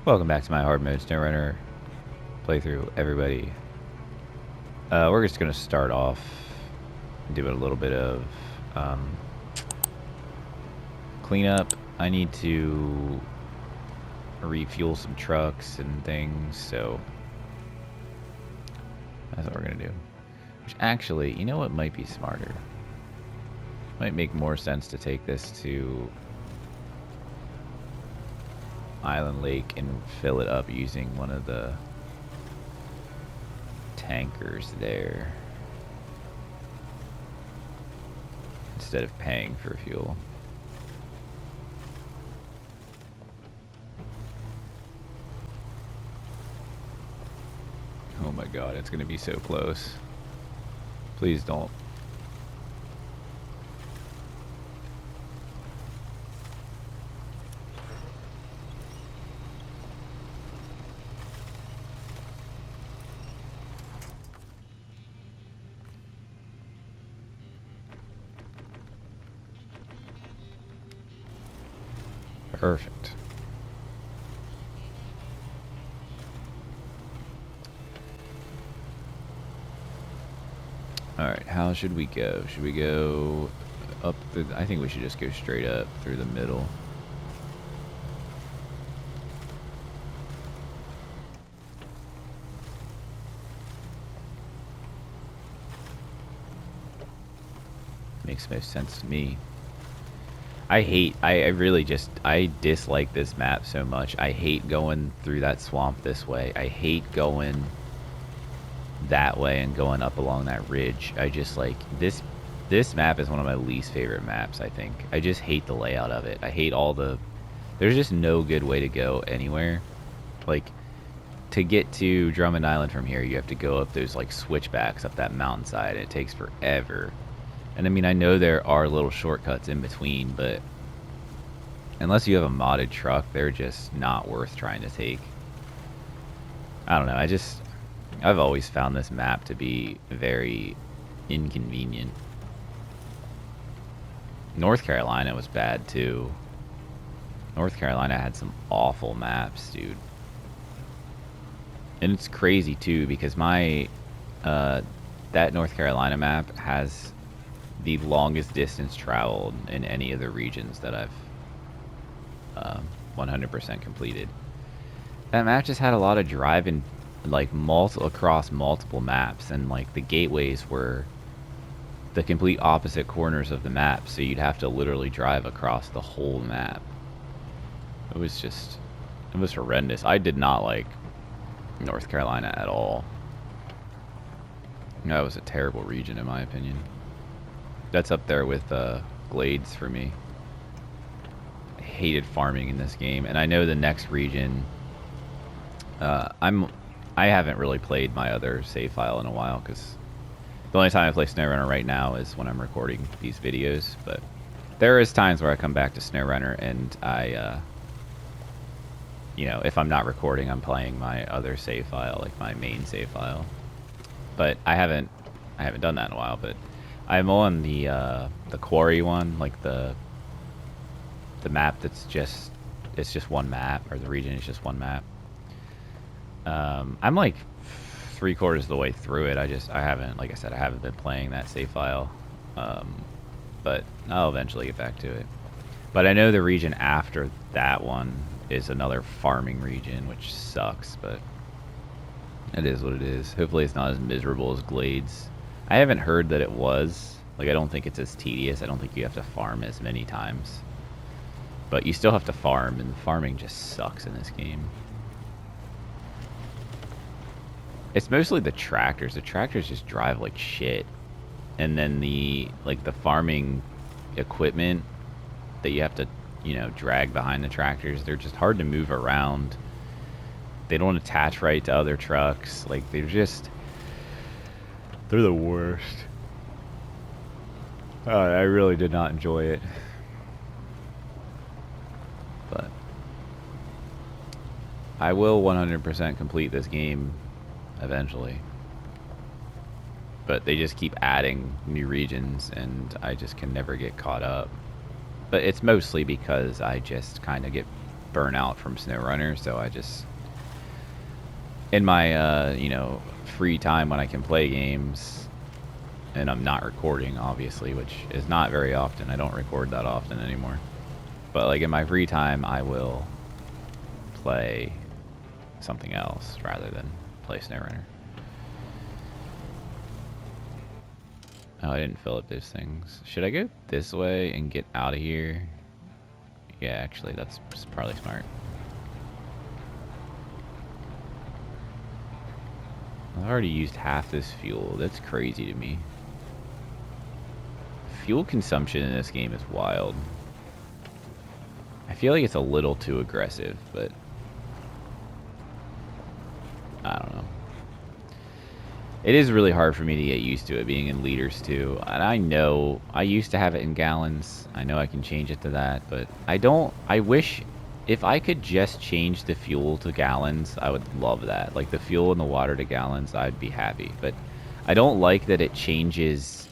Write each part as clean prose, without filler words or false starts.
Welcome back to my hard mode SnowRunner playthrough, everybody. We're just gonna start off doing a little bit of cleanup. I need to refuel some trucks and things, so that's what we're gonna do. Which actually, you know what might be smarter? Might make more sense to take this to Island Lake and fill it up using one of the tankers there instead of paying for fuel. Oh my god, it's gonna be so close. Please don't. Perfect. Alright, how should we go? Should we go up the... I think we should just go straight up through the middle. Makes most sense to me. I really just, I dislike this map so much. I hate going through that swamp this way. I hate going that way and going up along that ridge. I just like, this map is one of my least favorite maps, I think. I just hate the layout of it. I hate all the, there's just no good way to go anywhere. Like, to get to Drummond Island from here, you have to go up those like switchbacks up that mountainside, and it takes forever. And I mean, I know there are little shortcuts in between, but unless you have a modded truck, they're just not worth trying to take. I don't know, I've always found this map to be very inconvenient. North Carolina was bad too. North Carolina had some awful maps, dude. And it's crazy too, because my, that North Carolina map has the longest distance traveled in any of the regions that I've 100% completed. That map just had a lot of driving, like across multiple maps, and like the gateways were the complete opposite corners of the map, so you'd have to literally drive across the whole map. It was just, it was horrendous. I did not like North Carolina at all. That was a terrible region in my opinion. That's up there with Glades for me. I hated farming in this game, and I know the next region. I haven't really played my other save file in a while, because the only time I play SnowRunner right now is when I'm recording these videos. But there is times where I come back to SnowRunner and I, you know, if I'm not recording, I'm playing my other save file, like my main save file. But I haven't done that in a while. But I'm on the quarry one, like the map that's just, it's just one map, or the region is just one map. I'm like 3/4 of the way through it. I haven't, like I said, I haven't been playing that save file. But I'll eventually get back to it. But I know the region after that one is another farming region, which sucks, but it is what it is. Hopefully it's not as miserable as Glades. I haven't heard that it was. Like, I don't think it's as tedious. I don't think you have to farm as many times. But you still have to farm, and farming just sucks in this game. It's mostly the tractors. The tractors just drive like shit. And then the farming equipment that you have to, you know, drag behind the tractors, they're just hard to move around. They don't attach right to other trucks. Like, they're the worst. I really did not enjoy it. But I will 100% complete this game eventually. But they just keep adding new regions, and I just can never get caught up. But it's mostly because I just kind of get burn out from SnowRunner, so I just, in my, you know, free time when I can play games, and I'm not recording, obviously, which is not very often. I don't record that often anymore. But, like, in my free time, I will play something else rather than play SnowRunner. Oh, I didn't fill up those things. Should I go this way and get out of here? Yeah, actually, that's probably smart. I've already used half this fuel. That's crazy to me. Fuel consumption in this game is wild. I feel like it's a little too aggressive, but I don't know. It is really hard for me to get used to it being in liters too. And I know I used to have it in gallons. I know I can change it to that, but I wish if I could just change the fuel to gallons, I would love that. Like the fuel and the water to gallons, I'd be happy. But I don't like that it changes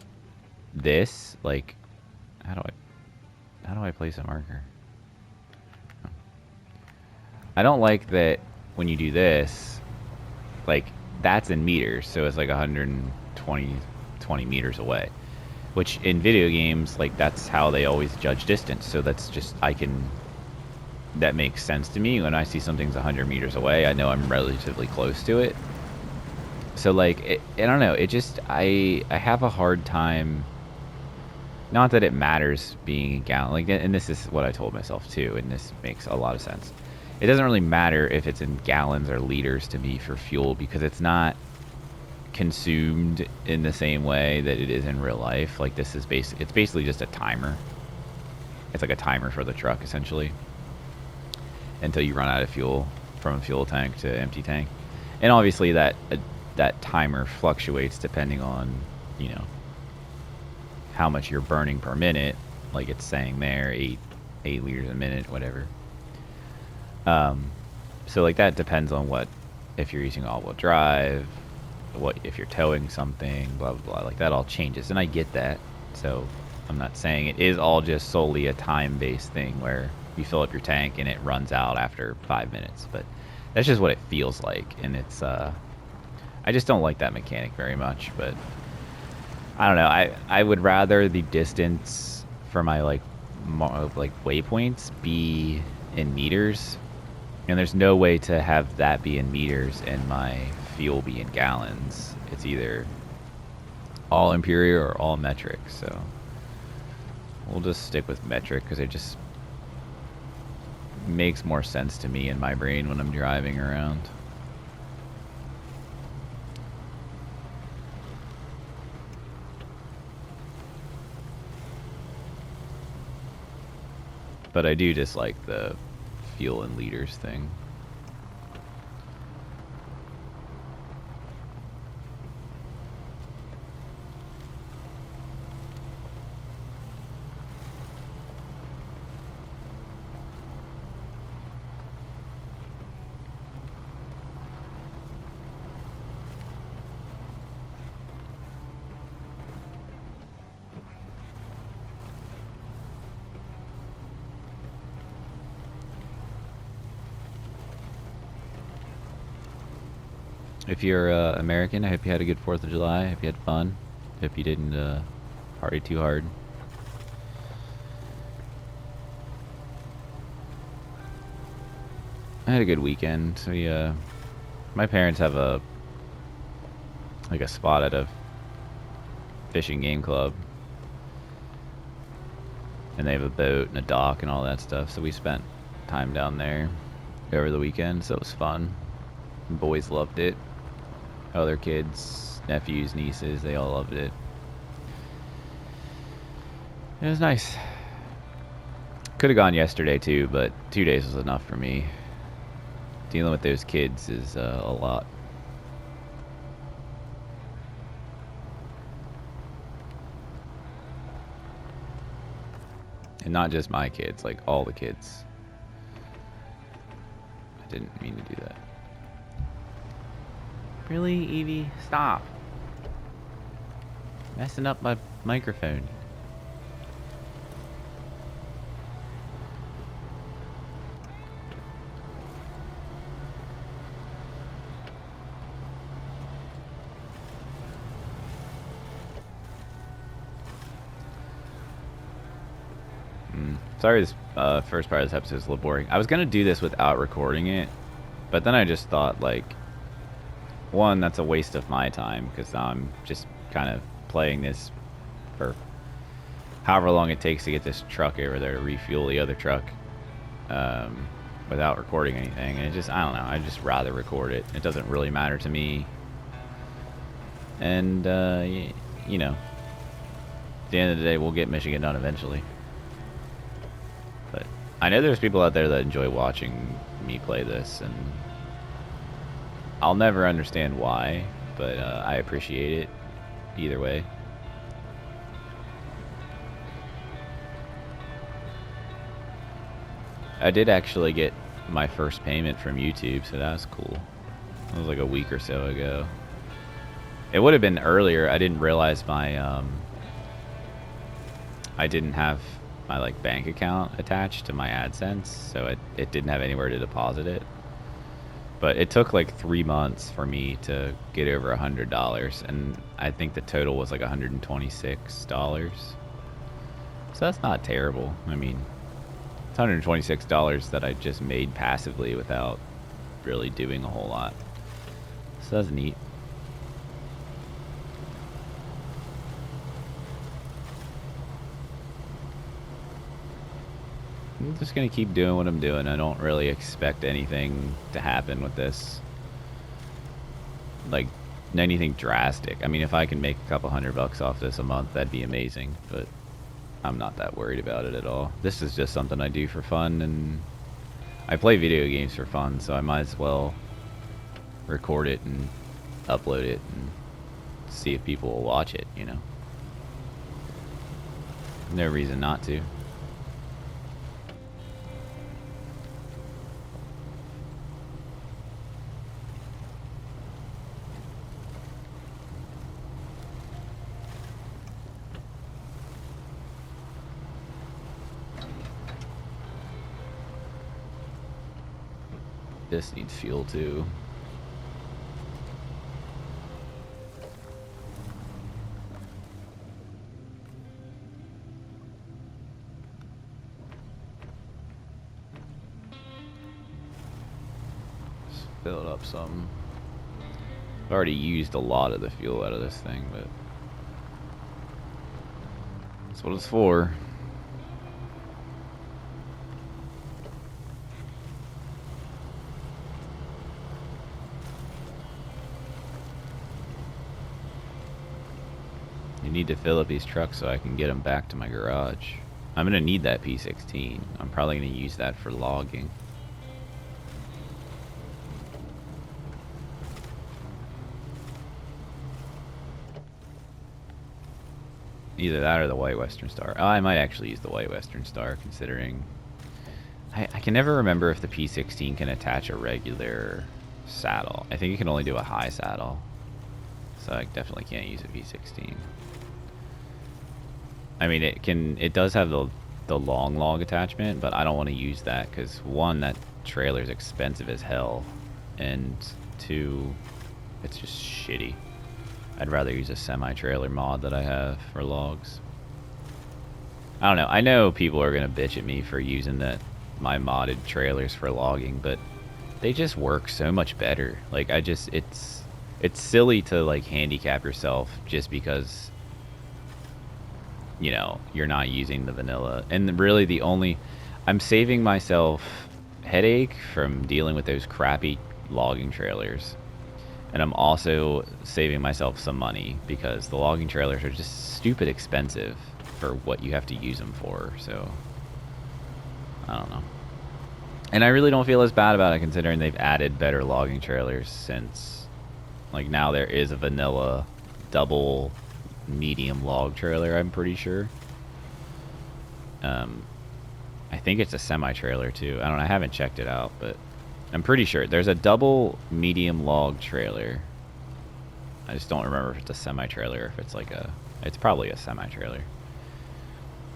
this. Like, how do I place a marker? I don't like that when you do this, like, that's in meters, so it's like 120 meters away. Which in video games, like, that's how they always judge distance. So that's just, that makes sense to me. When I see something's 100 meters away, I know I'm relatively close to it. So, like, I don't know, it just, I have a hard time, not that it matters being a gallon, like, and this is what I told myself too, and this makes a lot of sense. It doesn't really matter if it's in gallons or liters to me for fuel, because it's not consumed in the same way that it is in real life. Like, this is it's basically just a timer. It's like a timer for the truck, essentially, until you run out of fuel from fuel tank to empty tank. And obviously that timer fluctuates depending on, you know, how much you're burning per minute. Like it's saying there, 8 liters a minute, whatever. So like that depends on what, if you're using all-wheel drive, what if you're towing something, blah blah blah. Like that all changes, and I get that. So I'm not saying it is all just solely a time-based thing where you fill up your tank and it runs out after 5 minutes, but that's just what it feels like, and it's I just don't like that mechanic very much. But I don't know. I would rather the distance for my like waypoints be in meters. And there's no way to have that be in meters and my fuel be in gallons. It's either all imperial or all metric. So we'll just stick with metric because it just makes more sense to me in my brain when I'm driving around. But I do dislike the fuel in liters thing. If you're American, I hope you had a good 4th of July. I hope you had fun. Hope you didn't party too hard. I had a good weekend. So my parents have a spot at a fishing game club, and they have a boat and a dock and all that stuff. So we spent time down there over the weekend. So it was fun. The boys loved it. Other kids, nephews, nieces, they all loved it. It was nice. Could have gone yesterday too, but 2 days was enough for me. Dealing with those kids is a lot. And not just my kids, like all the kids. I didn't mean to do that. Really, Evie? Stop. Messing up my microphone. Sorry, this first part of this episode is a little boring. I was gonna do this without recording it, but then I just thought, like, one, that's a waste of my time because I'm just kind of playing this for however long it takes to get this truck over there to refuel the other truck without recording anything. And it just, I don't know, I'd just rather record it. It doesn't really matter to me. And, you know, at the end of the day, we'll get Michigan done eventually. But I know there's people out there that enjoy watching me play this, and I'll never understand why, but I appreciate it either way. I did actually get my first payment from YouTube, so that was cool. It was like a week or so ago. It would have been earlier. I didn't realize my I didn't have my like bank account attached to my AdSense, so it didn't have anywhere to deposit it. But it took like 3 months for me to get over $100, and I think the total was like $126. So that's not terrible. I mean, it's $126 that I just made passively without really doing a whole lot. So that's neat. I'm just gonna keep doing what I'm doing. I don't really expect anything to happen with this. Like, anything drastic. I mean, if I can make a couple $100 off this a month, that'd be amazing. But I'm not that worried about it at all. This is just something I do for fun, and I play video games for fun, so I might as well record it and upload it and see if people will watch it, you know? No reason not to. This needs fuel too. Just fill it up some. I've already used a lot of the fuel out of this thing, but that's what it's for. Need to fill up these trucks so I can get them back to my garage. I'm gonna need that P16. I'm probably gonna use that for logging. Either that or the White Western Star. Oh, I might actually use the White Western Star, considering I can never remember if the P16 can attach a regular saddle. I think it can only do a high saddle, so I definitely can't use a P16. I mean, it does have the long log attachment, but I don't want to use that because, one, that trailer is expensive as hell, and two, it's just shitty. I'd rather use a semi-trailer mod that I have for logs. I don't know. I know people are going to bitch at me for using my modded trailers for logging, but they just work so much better. Like, it's silly to, like, handicap yourself just because, you know, you're not using the vanilla. And really I'm saving myself headache from dealing with those crappy logging trailers. And I'm also saving myself some money because the logging trailers are just stupid expensive for what you have to use them for. So, I don't know. And I really don't feel as bad about it considering they've added better logging trailers since, like, now there is a vanilla double medium log trailer, I'm pretty sure. I think it's a semi-trailer too. I don't know, I haven't checked it out, but I'm pretty sure there's a double medium log trailer. I just don't remember if it's a semi-trailer or if it's like it's probably a semi-trailer.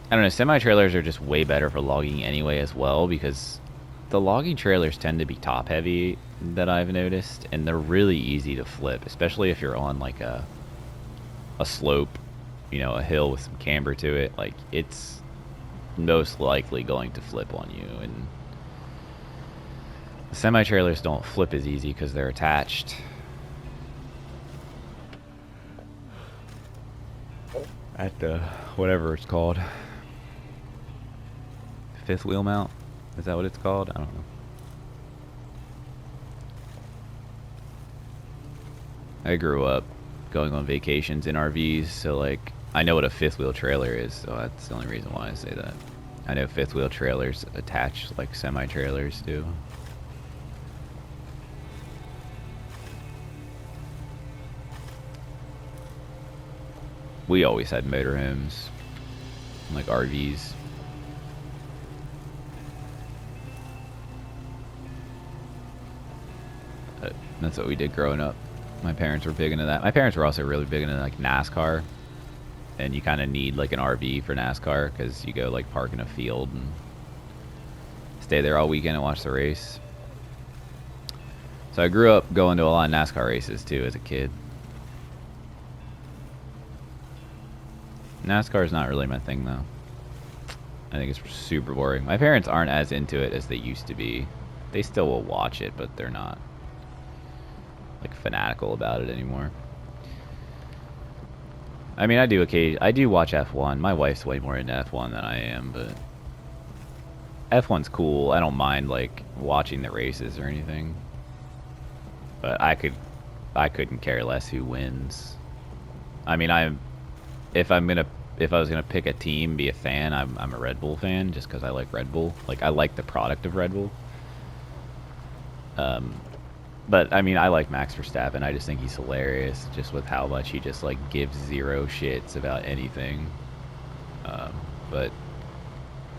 I don't know, semi-trailers are just way better for logging anyway as well, because the logging trailers tend to be top heavy, that I've noticed, and they're really easy to flip, especially if you're on like a slope, you know, a hill with some camber to it. Like, it's most likely going to flip on you. And semi-trailers don't flip as easy because they're attached. At the, whatever it's called. Fifth wheel mount? Is that what it's called? I don't know. I grew up going on vacations in RVs, so like I know what a fifth wheel trailer is, so that's the only reason why I say that. I know fifth wheel trailers attach like semi-trailers do. We always had motorhomes, like RVs. But that's what we did growing up. My parents were big into that. My parents were also really big into like NASCAR. And you kind of need like an RV for NASCAR because you go like park in a field and stay there all weekend and watch the race. So I grew up going to a lot of NASCAR races too as a kid. NASCAR is not really my thing though. I think it's super boring. My parents aren't as into it as they used to be. They still will watch it, but they're not like fanatical about it anymore. I mean, I do watch F1. My wife's way more into F1 than I am, but F1's cool. I don't mind like watching the races or anything. But I couldn't care less who wins. I mean, if I was gonna pick a team, be a fan, I'm a Red Bull fan just because I like Red Bull. Like I like the product of Red Bull. But I mean, I like Max Verstappen. I just think he's hilarious, just with how much he just like gives zero shits about anything. But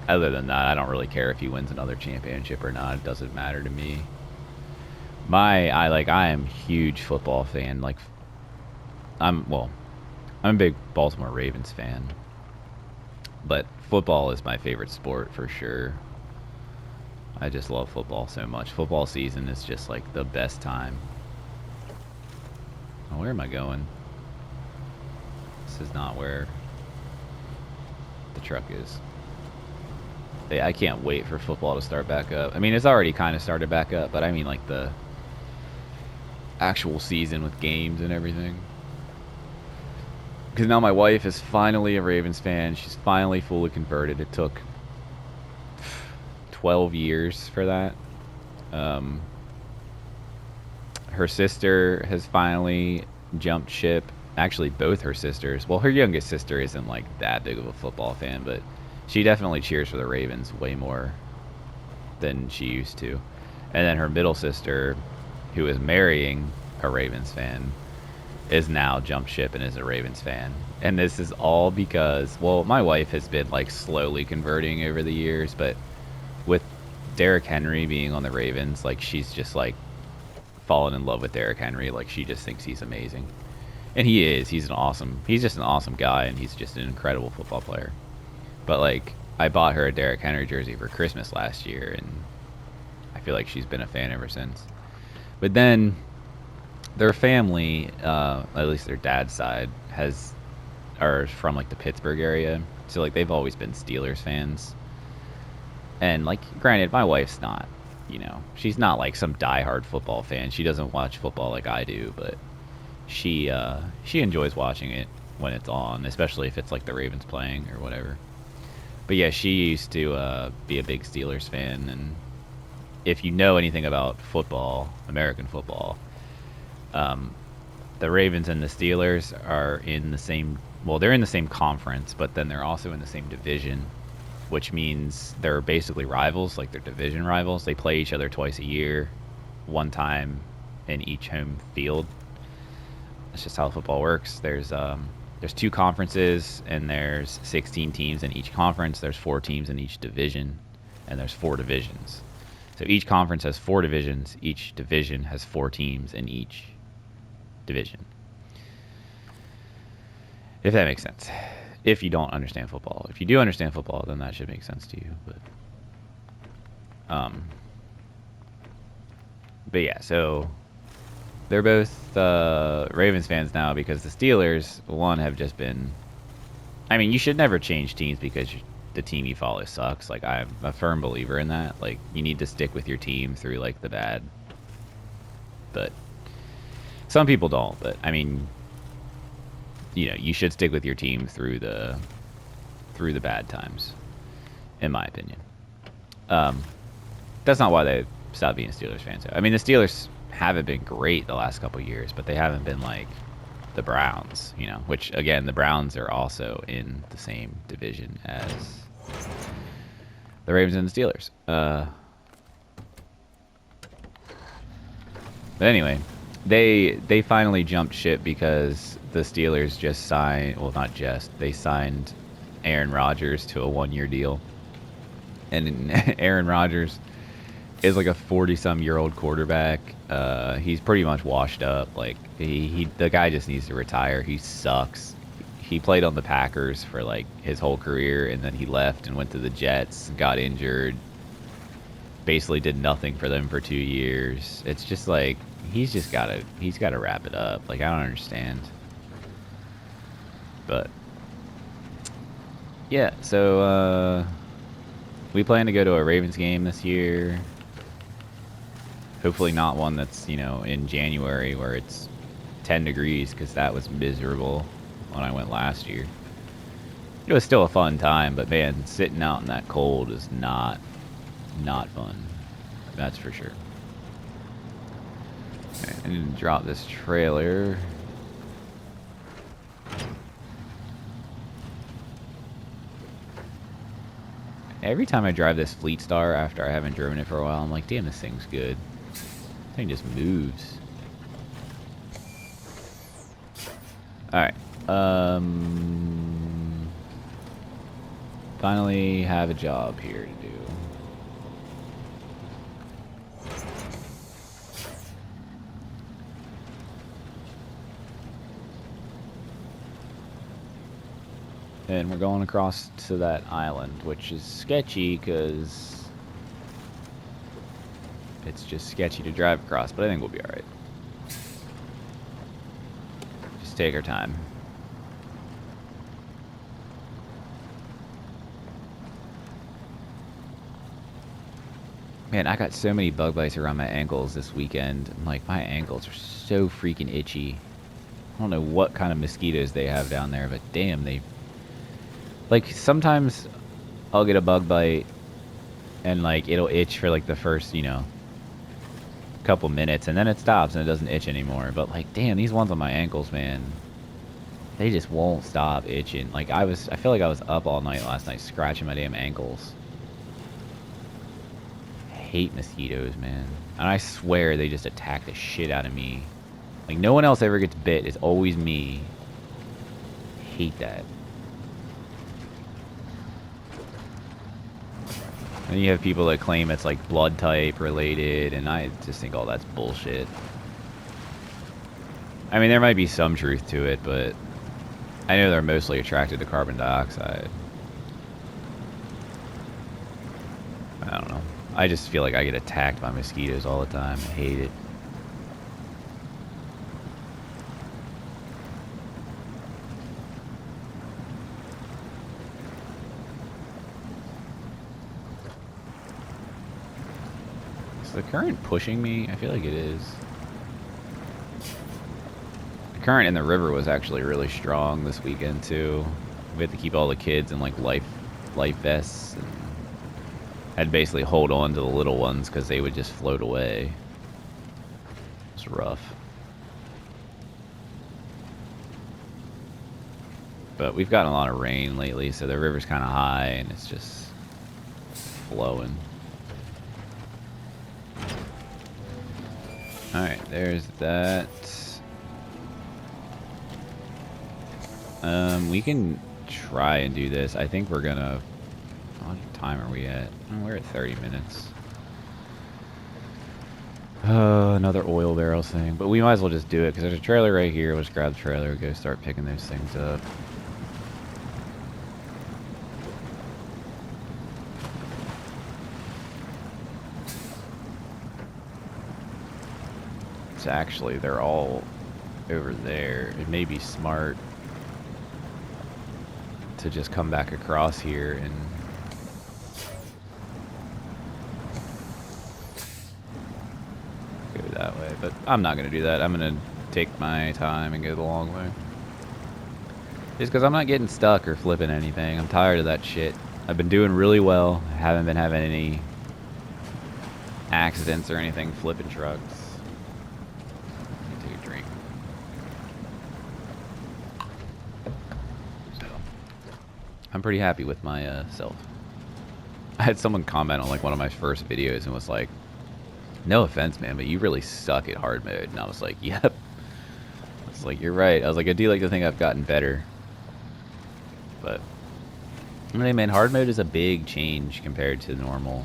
other than that, I don't really care if he wins another championship or not. It doesn't matter to me. I am a huge football fan. Like, I'm a big Baltimore Ravens fan. But football is my favorite sport for sure. I just love football so much. Football season is just like the best time. Oh, where am I going? This is not where the truck is. Yeah, I can't wait for football to start back up. I mean, it's already kind of started back up, but I mean like the actual season with games and everything. Because now my wife is finally a Ravens fan. She's finally fully converted. It took 12 years for that. Her sister has finally jumped ship. Actually, both her sisters. Well, her youngest sister isn't like that big of a football fan, but she definitely cheers for the Ravens way more than she used to. And then her middle sister, who is marrying a Ravens fan, is now jumped ship and is a Ravens fan. And this is all because, well, my wife has been like slowly converting over the years, but with Derrick Henry being on the Ravens, like she's just like fallen in love with Derrick Henry. Like she just thinks he's amazing. And he is. He's just an awesome guy, and he's just an incredible football player. But like I bought her a Derrick Henry jersey for Christmas last year, and I feel like she's been a fan ever since. But then their family, at least their dad's side, are from like the Pittsburgh area. So like they've always been Steelers fans. And like, granted, my wife's not, she's not like some diehard football fan. She doesn't watch football like I do, but she enjoys watching it when it's on, especially if it's like the Ravens playing or whatever. But yeah, she used to be a big Steelers fan, and if you know anything about football, American football, the Ravens and the Steelers are in the same, well, they're in the same conference, but then they're also in the same division, which means they're basically rivals, like they're division rivals. They play each other twice a year, one time in each home field. That's just how football works. There's two conferences, and there's 16 teams in each conference. There's 4 teams in each division, and there's 4 divisions. So each conference has 4 divisions. Each division has 4 teams in each division. If that makes sense. If you don't understand football. If you do understand football, then that should make sense to you. But yeah, so they're both Ravens fans now because the Steelers, one, have just been... I mean, you should never change teams because the team you follow sucks. Like, I'm a firm believer in that. Like, you need to stick with your team through, like, the bad. But some people don't. But, I mean, you know, you should stick with your team through the bad times, in my opinion. That's not why they stopped being Steelers fans. I mean, the Steelers haven't been great the last couple years, but they haven't been like the Browns, you know, which, again, the Browns are also in the same division as the Ravens and the Steelers. But anyway, they finally jumped ship because the Steelers just signed, well, not just, they signed Aaron Rodgers to a 1-year deal. And Aaron Rodgers is like a 40-some-year-old quarterback. He's pretty much washed up. Like, the guy just needs to retire. He sucks. He played on the Packers for like his whole career, and then he left and went to the Jets, got injured, basically did nothing for them for 2 years. It's just like he's got to wrap it up. Like, I don't understand. But yeah, so we plan to go to a Ravens game this year. Hopefully not one that's, you know, in January where it's 10 degrees, because that was miserable when I went last year. It was still a fun time, but man, sitting out in that cold is not fun. That's for sure. Okay, I need to drop this trailer. Every time I drive this Fleet Star after I haven't driven it for a while, I'm like, damn, this thing's good. This thing just moves. Alright. Finally have a job here to do. And we're going across to that island, which is sketchy because it's just sketchy to drive across, but I think we'll be alright. Just take our time. Man, I got so many bug bites around my ankles this weekend. I'm like, my ankles are so freaking itchy. I don't know what kind of mosquitoes they have down there, but damn, they... Like, sometimes I'll get a bug bite and, like, it'll itch for, like, the first, you know, couple minutes, and then it stops and it doesn't itch anymore. But, like, damn, these ones on my ankles, man, they just won't stop itching. Like, I feel like I was up all night last night scratching my damn ankles. I hate mosquitoes, man. And I swear they just attack the shit out of me. Like, no one else ever gets bit. It's always me. I hate that. And you have people that claim it's like blood type related, and I just think all that's bullshit. I mean, there might be some truth to it, but I know they're mostly attracted to carbon dioxide. I don't know. I just feel like I get attacked by mosquitoes all the time. I hate it. Is the current pushing me? I feel like it is. The current in the river was actually really strong this weekend too. We had to keep all the kids in like life vests, and had to basically hold on to the little ones because they would just float away. It's rough. But we've gotten a lot of rain lately, so the river's kind of high and it's just flowing. Alright, there's that. We can try and do this. I think we're gonna... What time are we at? Oh, we're at 30 minutes. Another oil barrel thing. But we might as well just do it, because there's a trailer right here. We'll just grab the trailer and go start picking those things up. So actually, they're all over there. It may be smart to just come back across here and way. But I'm not going to do that. I'm going to take my time and go the long way. Just because I'm not getting stuck or flipping anything. I'm tired of that shit. I've been doing really well. I haven't been having any accidents or anything flipping trucks. Let me take a drink. So, I'm pretty happy with myself. I had someone comment on like one of my first videos and was like, no offense, man, but you really suck at hard mode. And I was like, yep. I was like, you're right. I was like, I do like to think I've gotten better. But, I mean, man, hard mode is a big change compared to normal.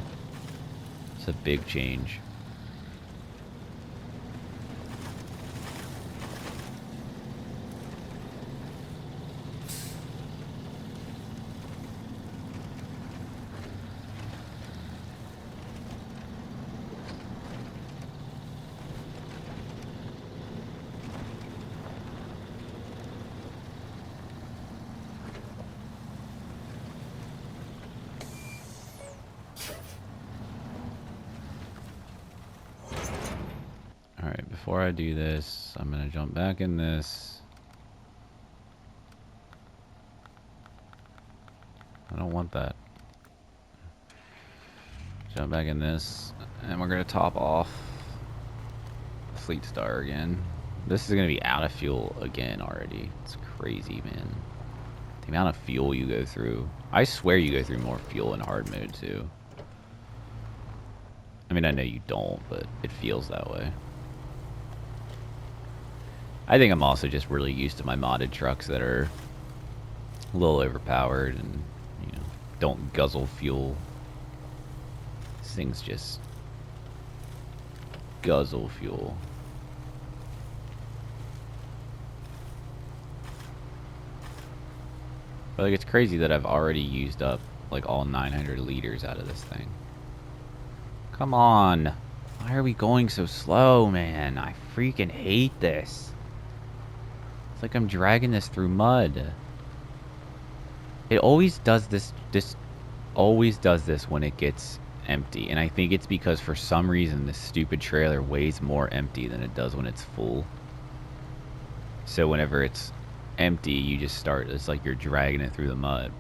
It's a big change. Alright, before I do this, I'm going to jump back in this. I don't want that. Jump back in this, and we're going to top off Fleet Star again. This is going to be out of fuel again already. It's crazy, man. The amount of fuel you go through. I swear you go through more fuel in hard mode, too. I mean, I know you don't, but it feels that way. I think I'm also just really used to my modded trucks that are a little overpowered and, you know, don't guzzle fuel. These things just guzzle fuel. But like, it's crazy that I've already used up like all 900 liters out of this thing. Come on. Why are we going so slow, man? I freaking hate this. It's like I'm dragging this through mud. It always does this. This always does this when it gets empty. And I think it's because for some reason this stupid trailer weighs more empty than it does when it's full. So whenever it's empty, you just start, it's like you're dragging it through the mud.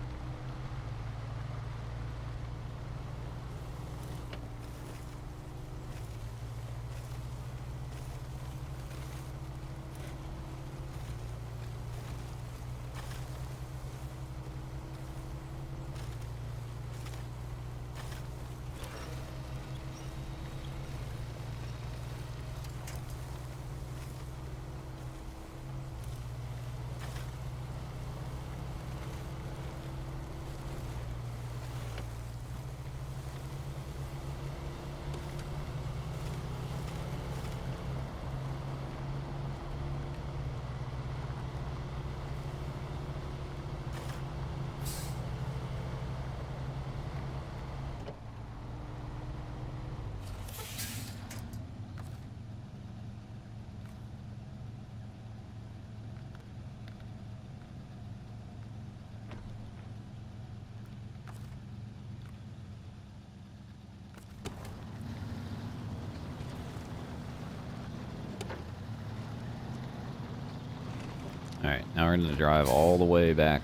Alright, now we're going to drive all the way back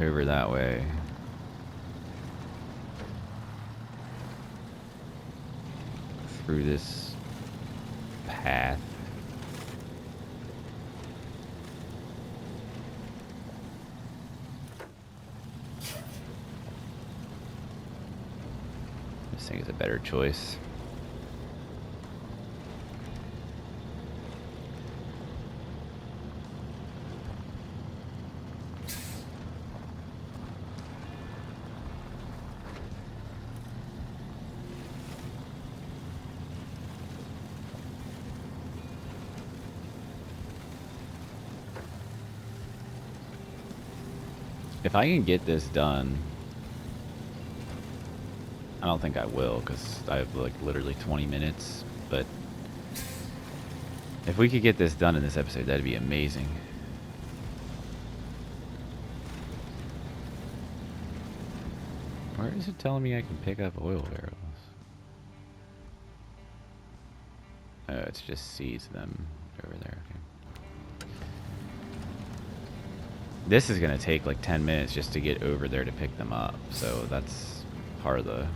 over that way. Through this path. This thing is a better choice. If I can get this done, I don't think I will because I have like literally 20 minutes, but if we could get this done in this episode, that'd be amazing. Where is it telling me I can pick up oil barrels? Oh, it's just sees them over there. Okay. This is gonna take like 10 minutes just to get over there to pick them up. So that's part of the.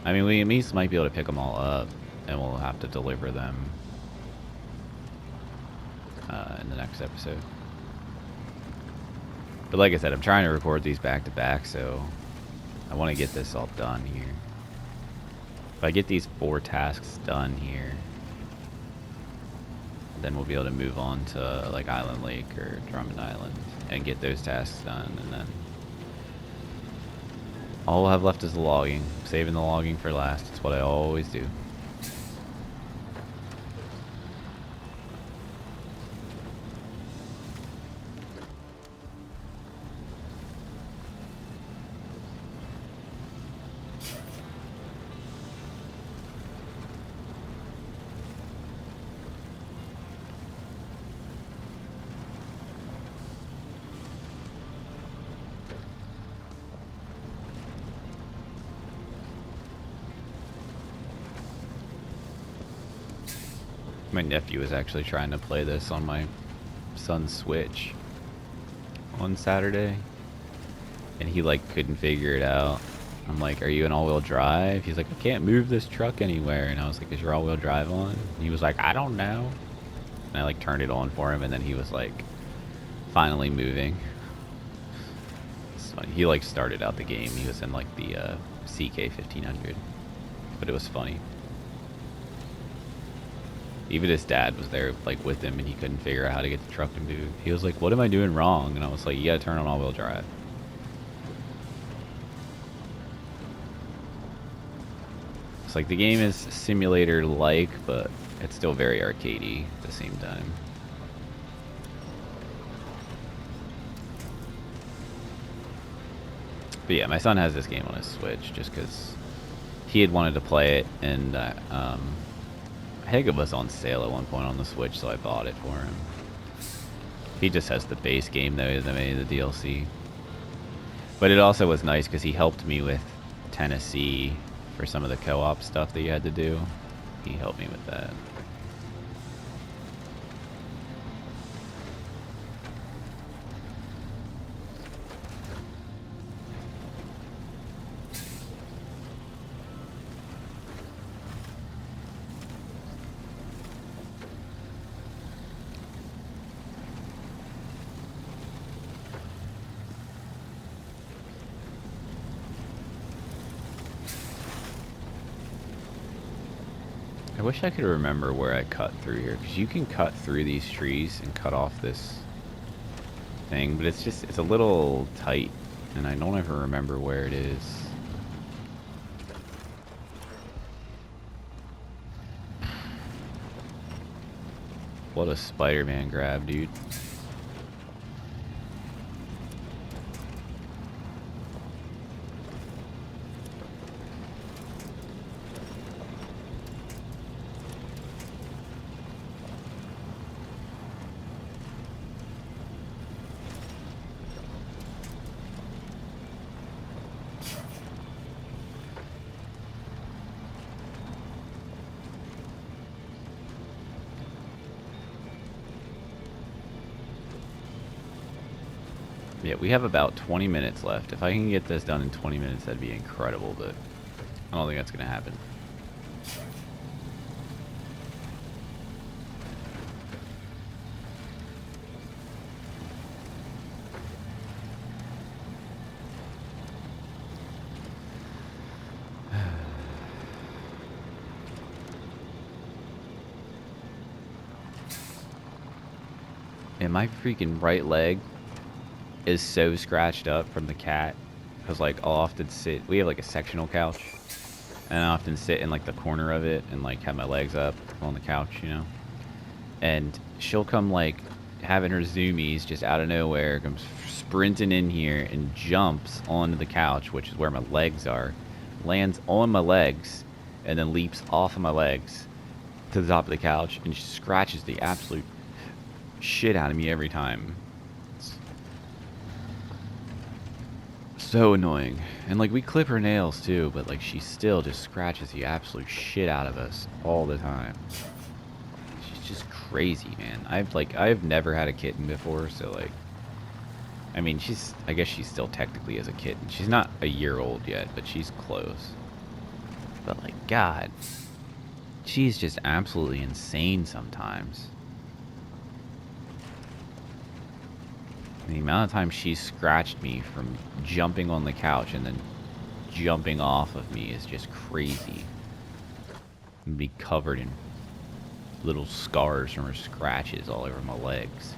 I mean, we at least might be able to pick them all up, and we'll have to deliver them in the next episode. But like I said, I'm trying to record these back to back, so I want to get this all done here. If I get these 4 tasks done here, then we'll be able to move on to like Island Lake or Drummond Island and get those tasks done, and then all we'll have left is the logging. Saving the logging for last. It's what I always do. My nephew was actually trying to play this on my son's Switch on Saturday, and he like couldn't figure it out. I'm like, are you an all-wheel drive? He's like, I can't move this truck anywhere. And I was like, is your all-wheel drive on? And he was like, I don't know. And I like turned it on for him, and then he was like finally moving. So he like started out the game. He was in like the CK 1500, but it was funny. Even his dad was there like with him, and he couldn't figure out how to get the truck to move. He was like, what am I doing wrong? And I was like, you gotta turn on all-wheel drive. It's like the game is simulator-like, but it's still very arcadey at the same time. But yeah, my son has this game on his Switch just because he had wanted to play it, and I think it was on sale at one point on the Switch, so I bought it for him. He just has the base game, though, than any of the DLC. But it also was nice because he helped me with Tennessee for some of the co-op stuff that you had to do. He helped me with that. I wish I could remember where I cut through here, because you can cut through these trees and cut off this thing, but it's a little tight, and I don't ever remember where it is. What a Spider-Man grab, dude. Yeah, we have about 20 minutes left. If I can get this done in 20 minutes, that'd be incredible, but I don't think that's going to happen. And my freaking right leg is so scratched up from the cat, because like I'll often sit, we have like a sectional couch, and I often sit in like the corner of it and like have my legs up on the couch, you know, and she'll come like having her zoomies just out of nowhere, comes sprinting in here and jumps onto the couch, which is where my legs are, lands on my legs, and then leaps off of my legs to the top of the couch and scratches the absolute shit out of me every time. So annoying. And like we clip her nails too, but like she still just scratches the absolute shit out of us all the time. just crazy, man. I've never had a kitten before, so like, I mean, I guess she's still technically as a kitten. She's not a year old yet, but she's close. But like, God, she's just absolutely insane sometimes. The amount of times she's scratched me from jumping on the couch and then jumping off of me is just crazy. And be covered in little scars from her scratches all over my legs.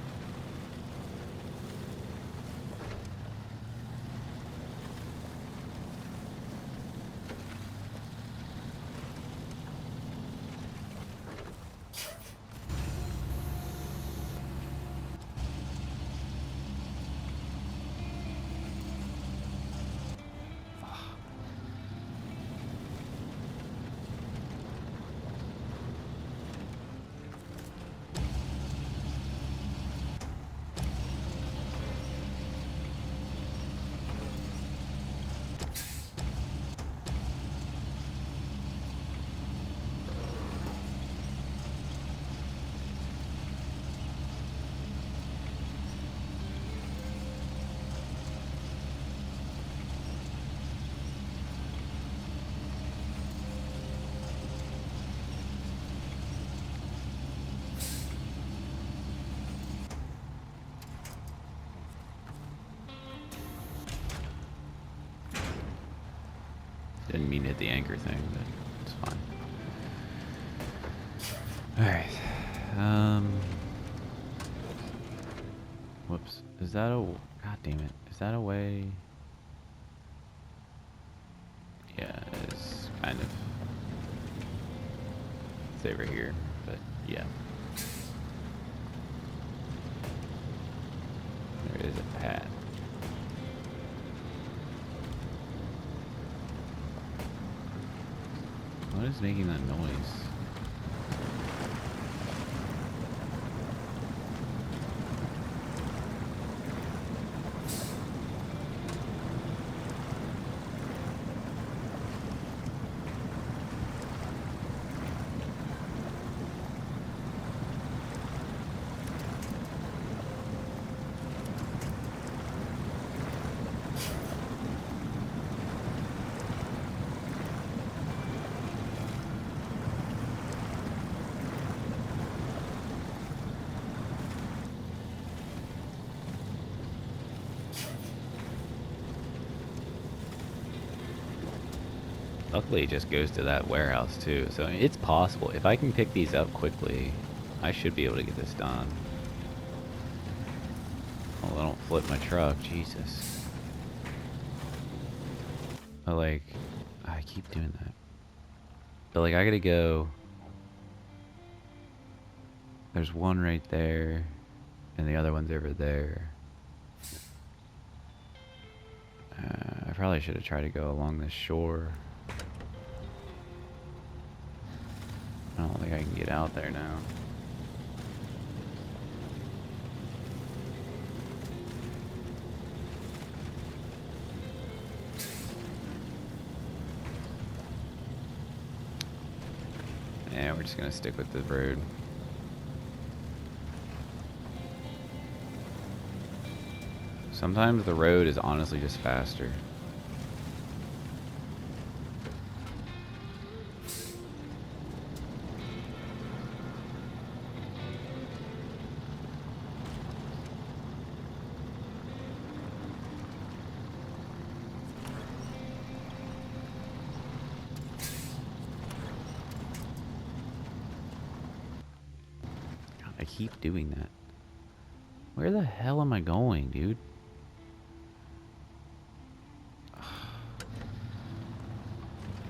Didn't mean to hit the anchor thing, but it's fine. Alright. Whoops. Is that a... God damn it. Is that a way... Yeah, it's kind of... It's over here, but yeah. There is a path. What is making that noise? Luckily, it just goes to that warehouse, too. So it's possible. If I can pick these up quickly, I should be able to get this done. Oh, I don't flip my truck. Jesus. But, like, I keep doing that. But, like, I gotta go... There's one right there, and the other one's over there. I probably should have tried to go along this shore. I don't think I can get out there now. Yeah, we're just gonna stick with the road. Sometimes the road is honestly just faster. I keep doing that. Where the hell am I going, dude?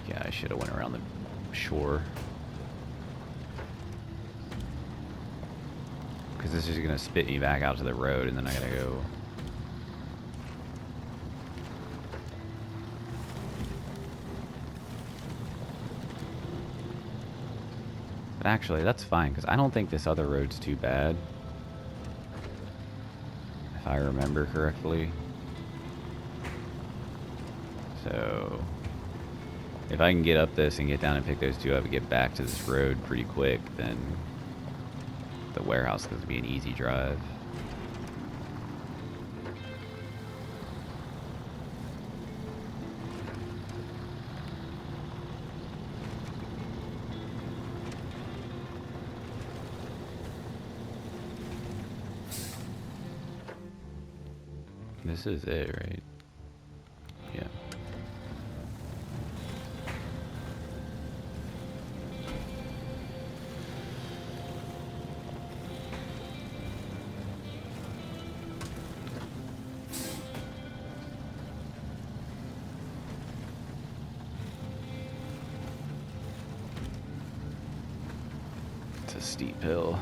Yeah, I should have went around the shore. Because this is going to spit me back out to the road, and then I gotta go... But actually, that's fine, because I don't think this other road's too bad. If I remember correctly. So... if I can get up this and get down and pick those two up and get back to this road pretty quick, then The warehouse is going to be an easy drive. This is it, right? Yeah. It's a steep hill.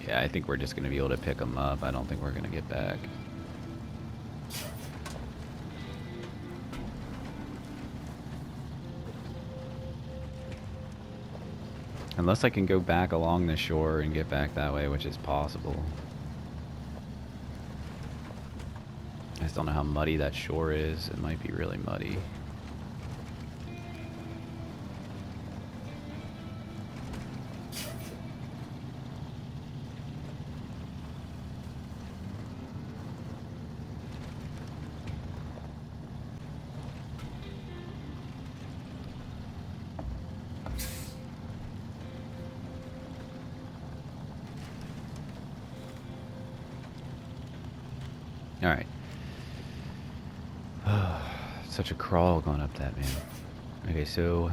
Yeah, I think we're just going to be able to pick them up. I don't think we're going to get back. Unless I can go back along the shore and get back that way, which is possible. I just don't know how muddy that shore is. It might be really muddy. All right. Such a crawl going up that, man. Okay, so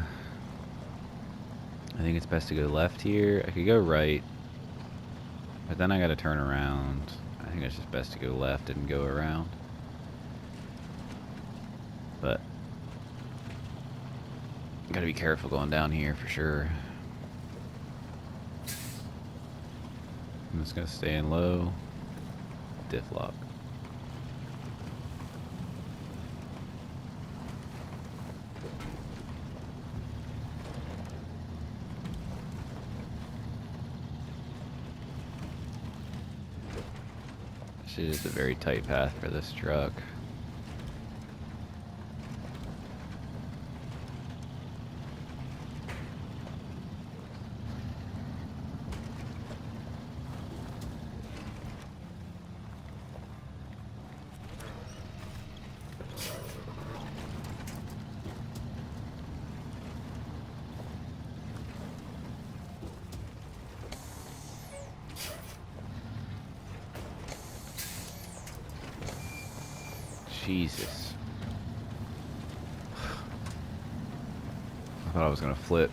I think it's best to go left here. I could go right, but then I got to turn around. I think it's just best to go left and go around. But got to be careful going down here for sure. I'm just going to stay in low. Diff lock. This is a very tight path for this truck. Jesus. I thought I was gonna flip.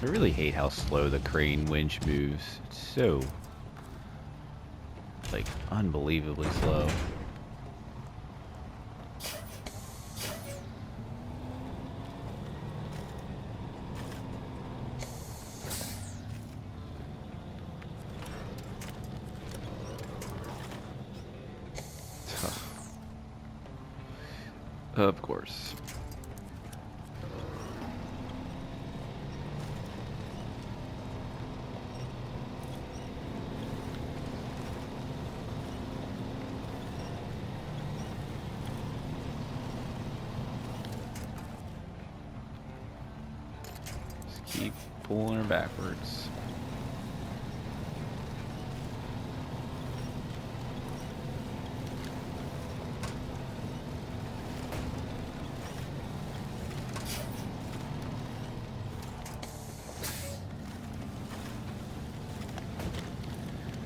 I really hate how slow the crane winch moves. It's so, like, unbelievably slow. Of course. Just keep pulling her backwards.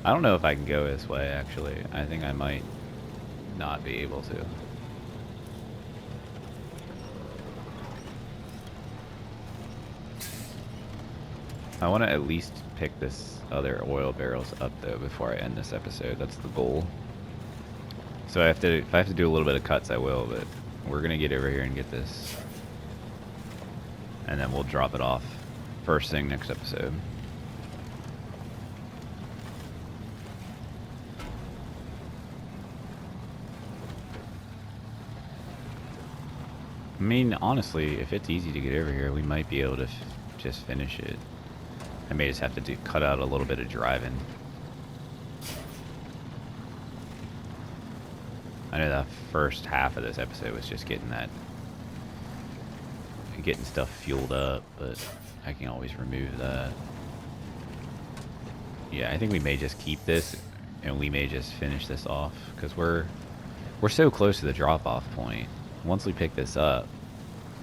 I don't know if I can go this way, actually. I think I might not be able to. I want to at least pick this other oil barrels up, though, before I end this episode. That's the goal. So if I have to do a little bit of cuts, I will, but we're going to get over here and get this. And then we'll drop it off first thing next episode. I mean, honestly, if it's easy to get over here, we might be able to just finish it. I may just have to cut out a little bit of driving. I know the first half of this episode was just getting stuff fueled up, but I can always remove that. Yeah, I think we may just keep this, and we may just finish this off, because we're so close to the drop-off point. Once we pick this up,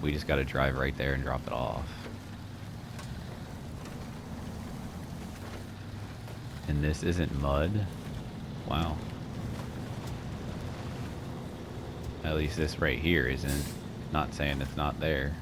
we just got to drive right there and drop it off. And this isn't mud? Wow. At least this right here isn't. Not saying it's not there.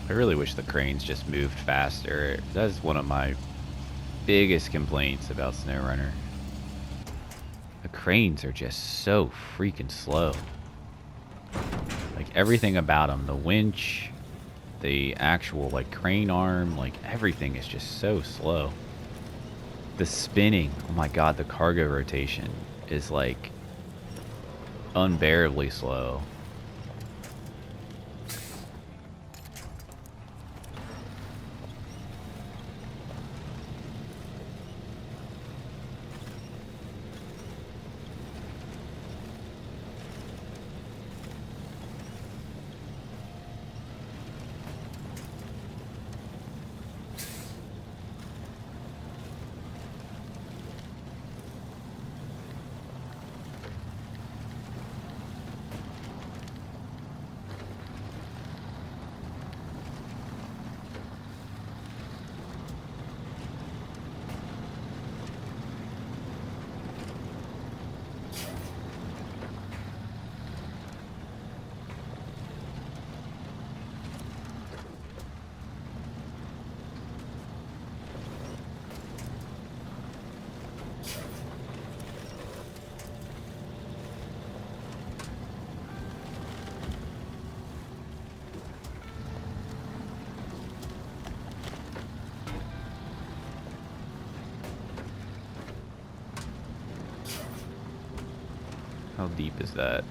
I really wish the cranes just moved faster. That's one of my biggest complaints about SnowRunner. The cranes are just so freaking slow. Like everything about them, the winch, the actual like crane arm, like everything is just so slow. The spinning, oh my god, the cargo rotation is like unbearably slow. How deep is that?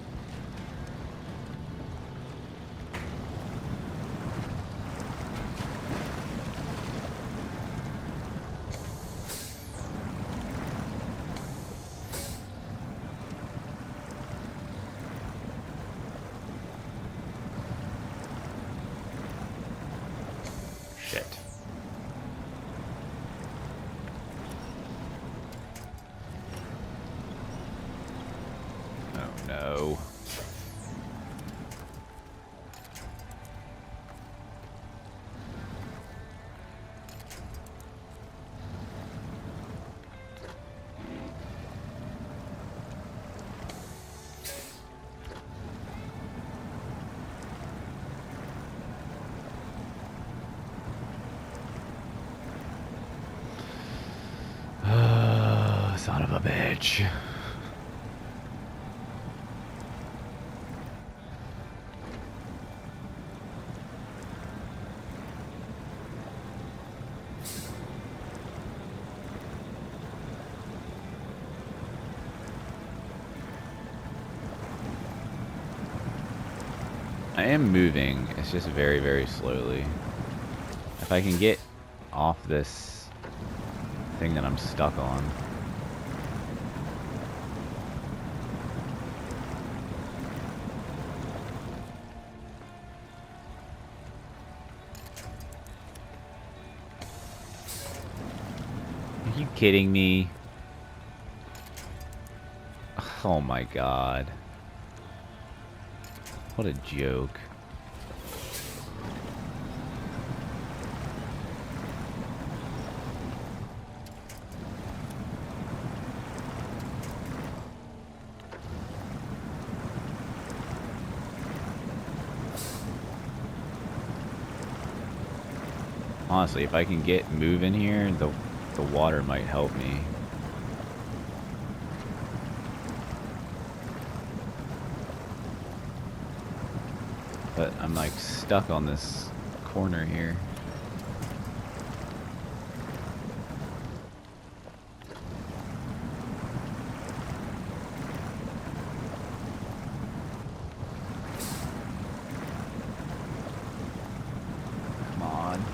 Shit. No. Son of a bitch. I am moving, it's just very, very slowly. If I can get off this thing that I'm stuck on. Are you kidding me? Oh my god. What a joke. Honestly, if I can get moving here, the water might help me. But I'm like stuck on this corner here. Come on.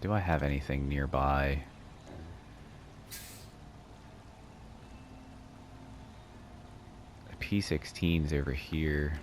Do I have anything nearby? The P16's over here.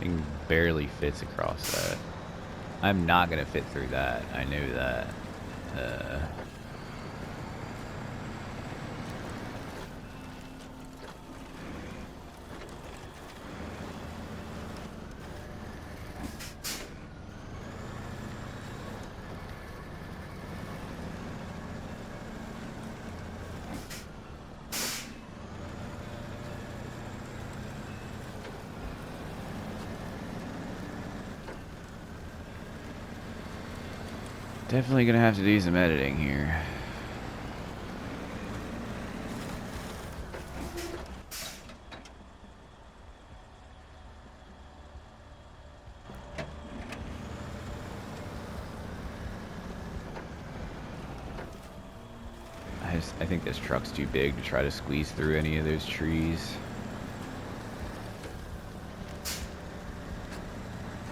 Thing barely fits across that. I'm not gonna fit through that. I knew that. Definitely gonna have to do some editing here. I think this truck's too big to try to squeeze through any of those trees.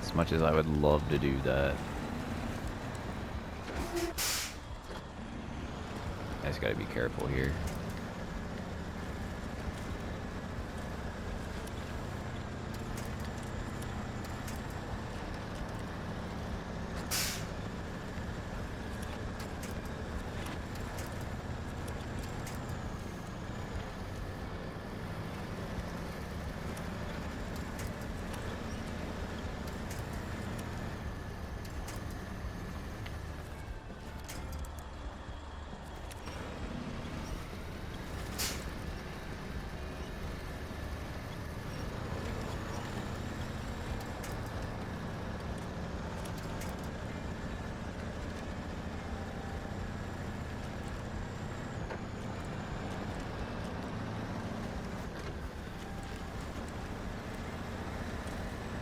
As much as I would love to do that. I just gotta be careful here.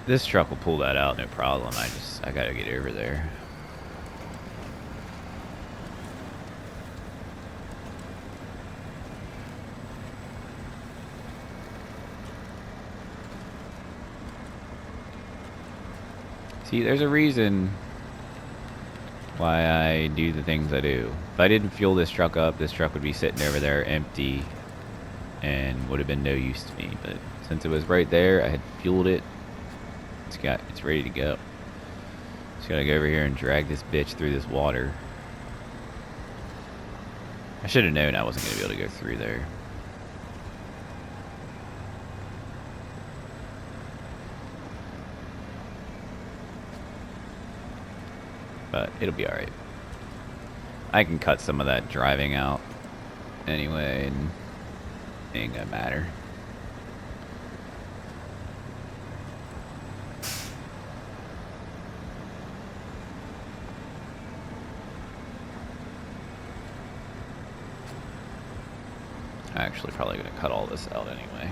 This truck will pull that out, no problem. I gotta get over there. See, there's a reason why I do the things I do. If I didn't fuel this truck up, this truck would be sitting over there empty and would have been no use to me. But since it was right there, I had fueled it. It's ready to go. Just gotta go over here and drag this bitch through this water. I should have known I wasn't gonna be able to go through there. But it'll be alright. I can cut some of that driving out anyway, and it ain't gonna matter. I'm actually probably gonna cut all this out anyway.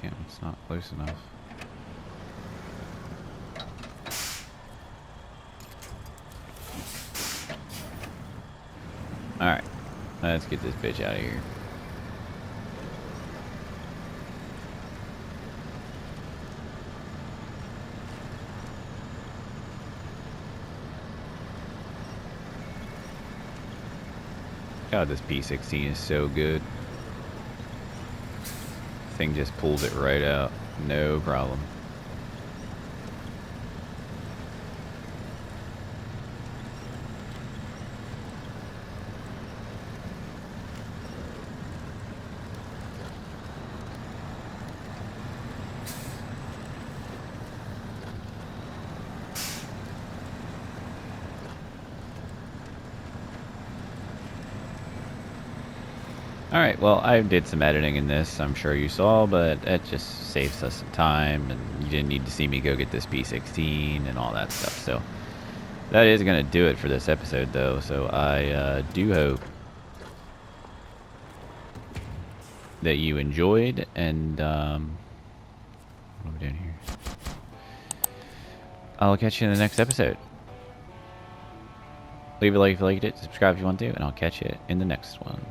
Damn, it's not close enough. Alright, let's get this bitch out of here. God, this P16 is so good. Thing just pulls it right out, no problem. Alright, well, I did some editing in this, I'm sure you saw, but it just saves us some time, and you didn't need to see me go get this P16 and all that stuff. So that is going to do it for this episode, though. So I do hope that you enjoyed, and what are we doing here? I'll catch you in the next episode. Leave a like if you liked it, subscribe if you want to, and I'll catch you in the next one.